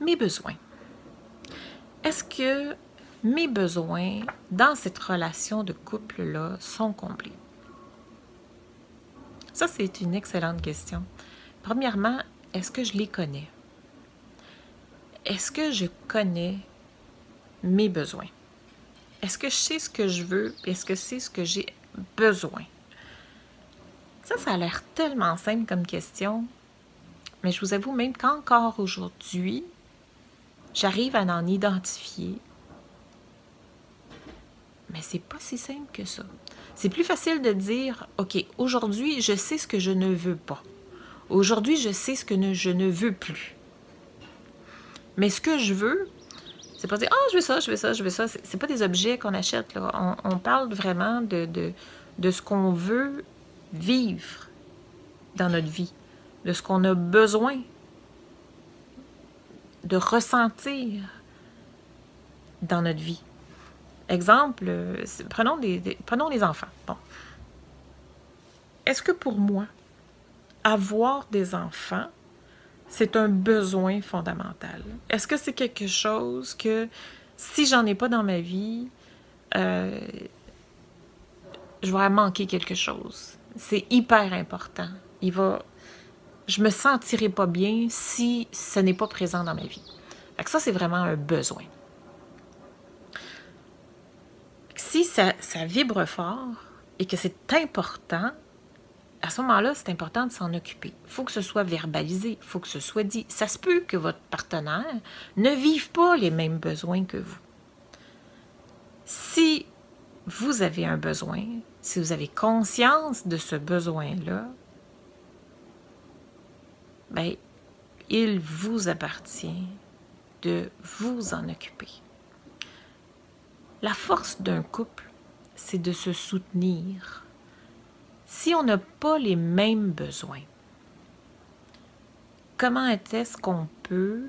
Mes besoins. Est-ce que mes besoins dans cette relation de couple-là sont comblés? Ça, c'est une excellente question. Premièrement, est-ce que je les connais? Est-ce que je connais mes besoins? Est-ce que je sais ce que je veux? Est-ce que c'est ce que j'ai besoin? Ça a l'air tellement simple comme question, mais je vous avoue même qu'encore aujourd'hui, j'arrive à en identifier, mais c'est pas si simple que ça. C'est plus facile de dire, OK, aujourd'hui, je sais ce que je ne veux pas. Aujourd'hui, je sais ce que je ne veux plus. Mais ce que je veux, c'est pas dire, ah, je veux ça, je veux ça, je veux ça. C'est pas des objets qu'on achète, là. On parle vraiment de ce qu'on veut vivre dans notre vie, de ce qu'on a besoin de ressentir dans notre vie. Exemple, prenons les enfants. Bon. Est-ce que pour moi, avoir des enfants, c'est un besoin fondamental? Est-ce que c'est quelque chose que, si j'en ai pas dans ma vie, je vais manquer quelque chose? C'est hyper important. Je me sentirai pas bien si ce n'est pas présent dans ma vie. Fait que ça, c'est vraiment un besoin. Si ça vibre fort et que c'est important, à ce moment-là, c'est important de s'en occuper. Il faut que ce soit verbalisé, il faut que ce soit dit. Ça se peut que votre partenaire ne vive pas les mêmes besoins que vous. Si vous avez un besoin, si vous avez conscience de ce besoin-là, bien, il vous appartient de vous en occuper. La force d'un couple, c'est de se soutenir. Si on n'a pas les mêmes besoins, comment est-ce qu'on peut...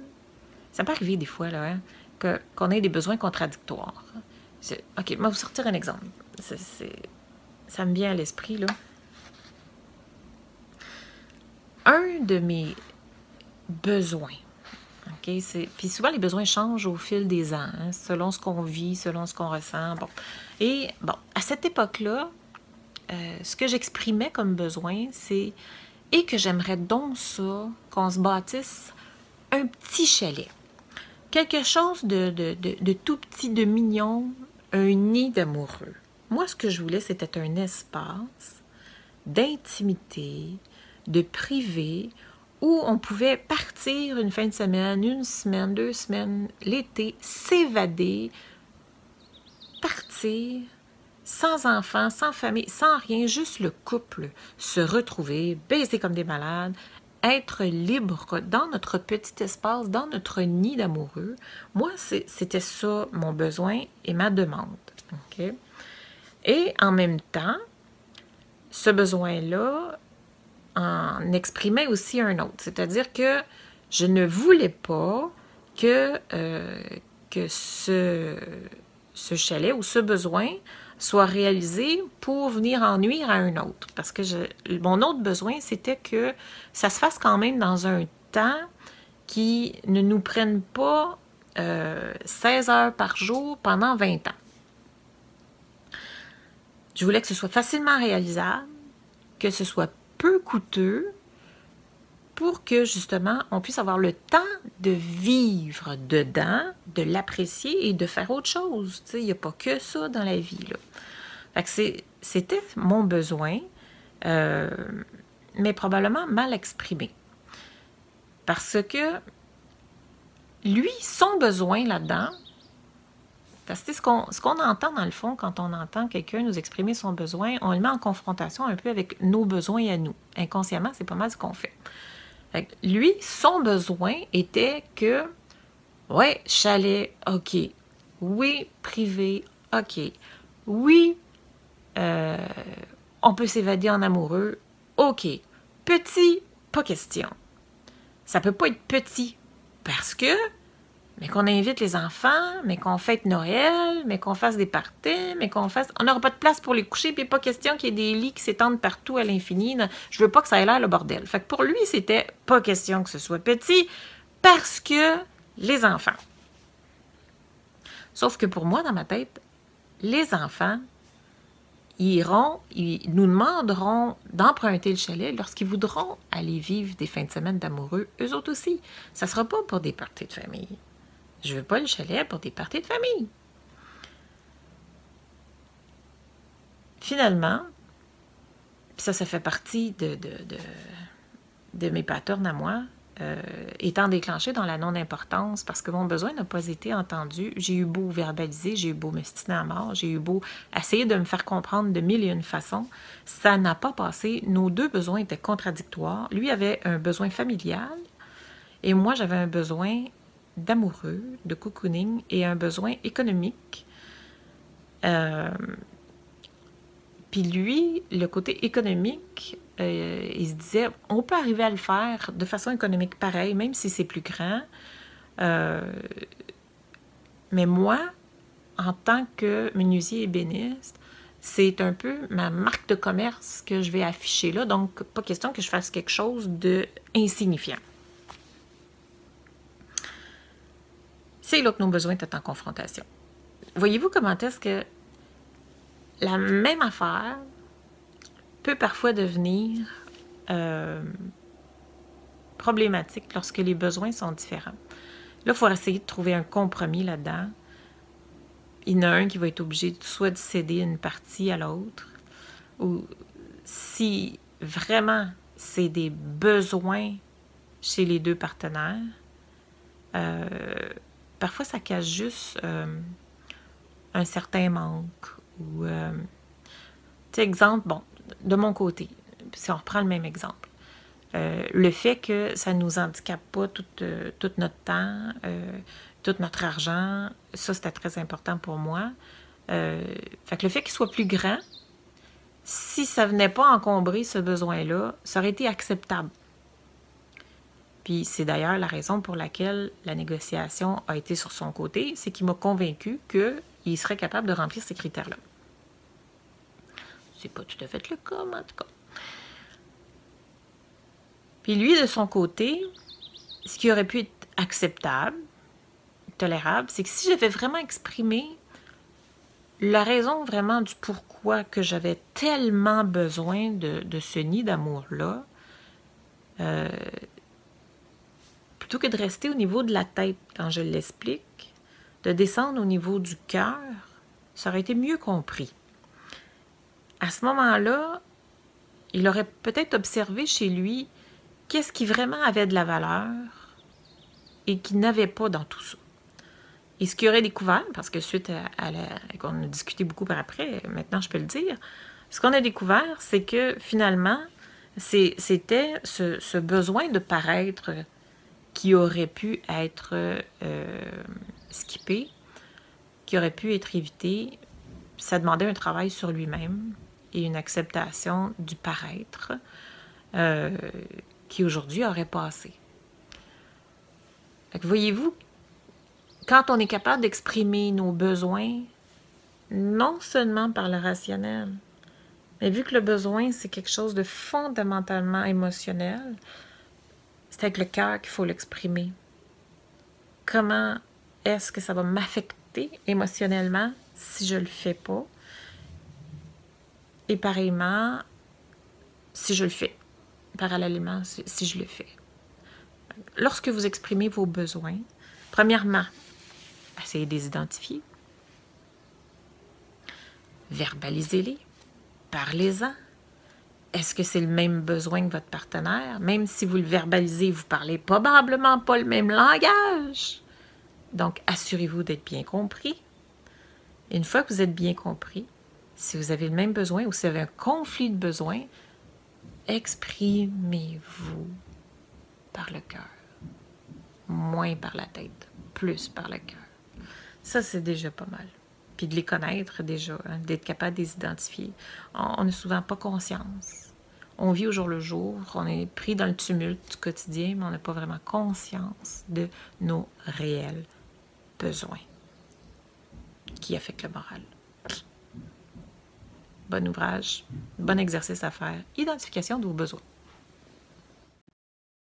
Ça peut arriver des fois là, hein, qu'on ait des besoins contradictoires. OK, je vais vous sortir un exemple. Ça me vient à l'esprit, là. Un de mes besoins, OK, puis souvent, les besoins changent au fil des ans, hein, selon ce qu'on vit, selon ce qu'on ressent. Bon. Et bon, à cette époque-là, ce que j'exprimais comme besoin, c'est « et que j'aimerais donc ça, qu'on se bâtisse un petit chalet. Quelque chose de tout petit, de mignon, un nid d'amoureux. » Moi, ce que je voulais, c'était un espace d'intimité, de privé, où on pouvait partir une fin de semaine, 1 semaine, 2 semaines, l'été, s'évader, partir, sans enfants, sans famille, sans rien, juste le couple, se retrouver, baiser comme des malades, être libre dans notre petit espace, dans notre nid d'amoureux. Moi, c'était ça mon besoin et ma demande. Okay? Et en même temps, ce besoin-là en exprimait aussi un autre. C'est-à-dire que je ne voulais pas que ce chalet ou ce besoin soit réalisé pour venir en nuire à un autre. Parce que mon autre besoin, c'était que ça se fasse quand même dans un temps qui ne nous prenne pas 16 heures par jour pendant 20 ans. Je voulais que ce soit facilement réalisable, que ce soit peu coûteux, pour que, justement, on puisse avoir le temps de vivre dedans, de l'apprécier et de faire autre chose. Il n'y a pas que ça dans la vie, là. Fait que c'était mon besoin, mais probablement mal exprimé. Parce que lui, son besoin là-dedans, parce que ce qu'on entend dans le fond, quand on entend quelqu'un nous exprimer son besoin, on le met en confrontation un peu avec nos besoins à nous. Inconsciemment, c'est pas mal ce qu'on fait. Fait que lui, son besoin était que, ouais, chalet, OK. Oui, privé, OK. Oui, on peut s'évader en amoureux, OK. Petit, pas question. Ça peut pas être petit parce que, mais qu'on invite les enfants, mais qu'on fête Noël, mais qu'on fasse des parties, mais qu'on fasse... On n'aura pas de place pour les coucher, puis pas question qu'il y ait des lits qui s'étendent partout à l'infini. Je veux pas que ça ait l'air le bordel. Fait que pour lui, c'était pas question que ce soit petit, parce que Les enfants. Sauf que pour moi, dans ma tête, les enfants, ils nous demanderont d'emprunter le chalet lorsqu'ils voudront aller vivre des fins de semaine d'amoureux, eux autres aussi. Ça ne sera pas pour des parties de famille. Je ne veux pas le chalet pour des parties de famille. Finalement, ça fait partie de mes patterns à moi, étant déclenché dans la non-importance parce que mon besoin n'a pas été entendu. J'ai eu beau verbaliser, j'ai eu beau m'estiner à mort, j'ai eu beau essayer de me faire comprendre de mille et une façons. Ça n'a pas passé. Nos deux besoins étaient contradictoires. Lui avait un besoin familial et moi, j'avais un besoin d'amoureux, de cocooning et un besoin économique. Puis lui, le côté économique, il se disait, on peut arriver à le faire de façon économique pareil, même si c'est plus grand. Mais moi, en tant que menuisier ébéniste, c'est un peu ma marque de commerce que je vais afficher là. Donc, pas question que je fasse quelque chose d'insignifiant. C'est là que nos besoins étaient en confrontation. Voyez-vous comment est-ce que la même affaire peut parfois devenir problématique lorsque les besoins sont différents. Là, il faut essayer de trouver un compromis là-dedans. Il y en a un qui va être obligé soit de céder une partie à l'autre, ou si vraiment c'est des besoins chez les deux partenaires, parfois ça cache juste un certain manque. Ou, exemple, bon, de mon côté, si on reprend le même exemple, le fait que ça ne nous handicape pas tout notre temps, tout notre argent, ça, c'était très important pour moi. Fait que le fait qu'il soit plus grand, si ça ne venait pas encombrer ce besoin-là, ça aurait été acceptable. Puis c'est d'ailleurs la raison pour laquelle la négociation a été sur son côté, c'est qu'il m'a convaincu qu'il serait capable de remplir ces critères-là. C'est pas tout à fait le cas, mais en tout cas. Puis lui, de son côté, ce qui aurait pu être acceptable, tolérable, c'est que si j'avais vraiment exprimé la raison vraiment du pourquoi que j'avais tellement besoin de ce nid d'amour-là, plutôt que de rester au niveau de la tête quand je l'explique, de descendre au niveau du cœur, ça aurait été mieux compris. À ce moment-là, il aurait peut-être observé chez lui qu'est-ce qui vraiment avait de la valeur et qui n'avait pas dans tout ça. Et ce qu'il aurait découvert, parce que suite qu'on a discuté beaucoup par après, maintenant je peux le dire, ce qu'on a découvert, c'est que finalement, c'était ce besoin de paraître qui aurait pu être skippé, qui aurait pu être évité. Ça demandait un travail sur lui-même et une acceptation du paraître qui aujourd'hui aurait passé. Voyez-vous, quand on est capable d'exprimer nos besoins, non seulement par le rationnel, mais vu que le besoin, c'est quelque chose de fondamentalement émotionnel, c'est avec le cœur qu'il faut l'exprimer. Comment est-ce que ça va m'affecter émotionnellement si je ne le fais pas? Et pareillement, si je le fais, parallèlement, si je le fais. Lorsque vous exprimez vos besoins, premièrement, essayez de les identifier, verbalisez-les, parlez-en. Est-ce que c'est le même besoin que votre partenaire? Même si vous le verbalisez, vous ne parlez probablement pas le même langage. Donc, assurez-vous d'être bien compris. Une fois que vous êtes bien compris, si vous avez le même besoin ou si vous avez un conflit de besoins, exprimez-vous par le cœur. Moins par la tête, plus par le cœur. Ça, c'est déjà pas mal. Puis de les connaître déjà, hein, d'être capable de les identifier. On n'a souvent pas conscience. On vit au jour le jour, on est pris dans le tumulte du quotidien, mais on n'a pas vraiment conscience de nos réels besoins qui affectent le moral. Bon ouvrage, bon exercice à faire. Identification de vos besoins.